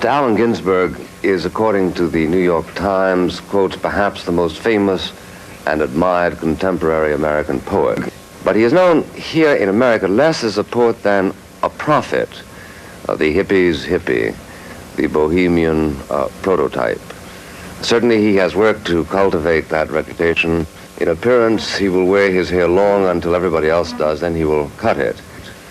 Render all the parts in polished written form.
Mr. Allen Ginsberg is, according to the New York Times, quotes, perhaps the most famous and admired contemporary American poet. But he is known here in America less as a poet than a prophet, the hippie's hippie, the bohemian prototype. Certainly he has worked to cultivate that reputation. In appearance, he will wear his hair long until everybody else does, then he will cut it.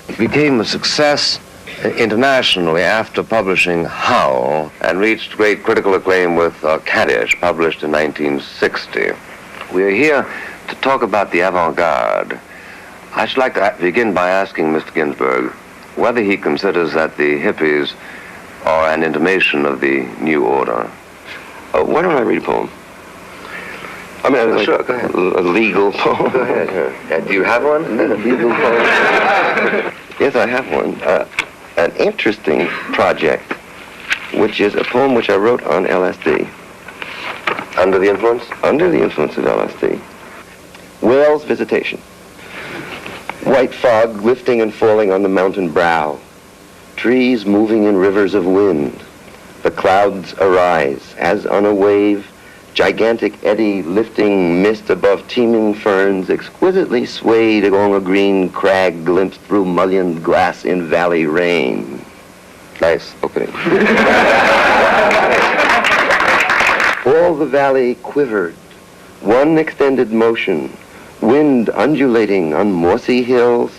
It became a success internationally after publishing Howl, and reached great critical acclaim with Kaddish, published in 1960. We are here to talk about the avant-garde. I should like to begin by asking Mr. Ginsberg whether he considers that the hippies are an intimation of the New Order. Why don't I read a poem? I mean, sure, go ahead. A legal poem. Go ahead. Do you have one? A legal poem. Yes, I have one. An interesting project, which is a poem which I wrote on LSD. Under the influence? Under the influence of LSD. Whale's Visitation. White fog lifting and falling on the mountain brow. Trees moving in rivers of wind. The clouds arise as on a wave. Gigantic eddy lifting mist above teeming ferns, exquisitely swayed along a green crag glimpsed through mullioned glass in valley rain. Nice opening. All the valley quivered, one extended motion, wind undulating on mossy hills,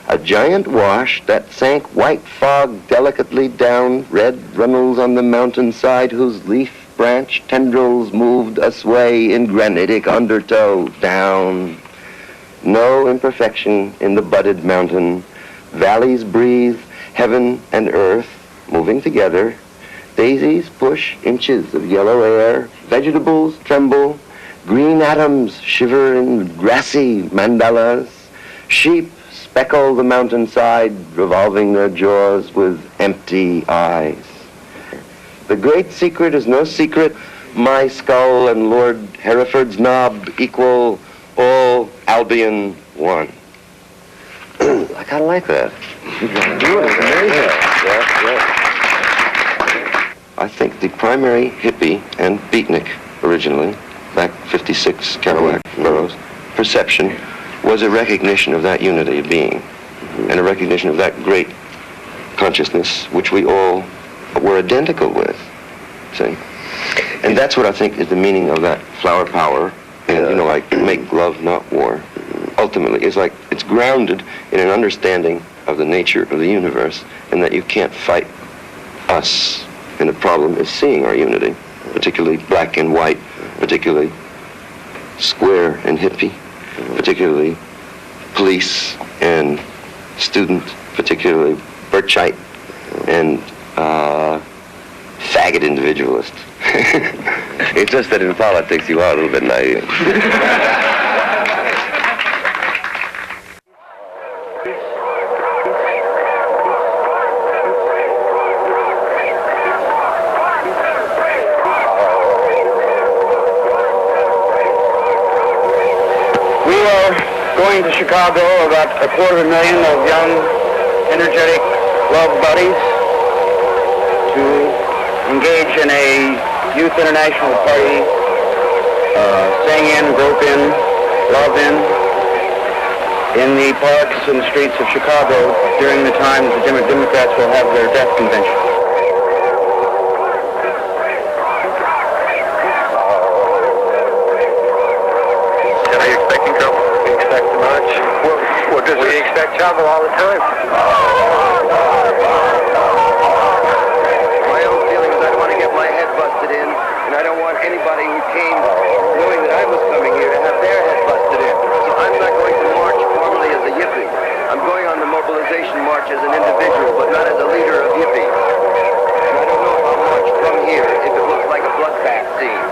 a giant wash that sank white fog delicately down red runnels on the mountainside whose leaf branch tendrils moved asway in granitic undertow down. No imperfection in the budded mountain. Valleys breathe, heaven and earth moving together. Daisies push inches of yellow air. Vegetables tremble. Green atoms shiver in grassy mandalas. Sheep speckle the mountainside, revolving their jaws with empty eyes. The great secret is no secret. My skull and Lord Hereford's knob equal all Albion one. I kind of like that. I think the primary hippie and beatnik originally, back 56 Kerouac boroughs, perception was a recognition of that unity of being and a recognition of that great consciousness which we all were identical with, see? And that's what I think is the meaning of that flower power, and, like make love, not war. Ultimately, it's like it's grounded in an understanding of the nature of the universe, and that you can't fight us. And the problem is seeing our unity, particularly black and white, particularly square and hippie, particularly police and student, particularly Birchite and faggot individualist. It's just that in politics you are a little bit naive. We are going to Chicago, about 250,000 of young, energetic love buddies, to engage in a youth international party, sing in, grope in, love in the parks and streets of Chicago during the time that the Democrats will have their death convention. Are you expecting trouble? We expect much. We expect trouble all the time. Anybody who came knowing that I was coming here to have their head busted in. So I'm not going to march formally as a hippie. I'm going on the mobilization march as an individual, but not as a leader of hippies. And I don't know if I'll march from here if it looks like a bloodbath scene.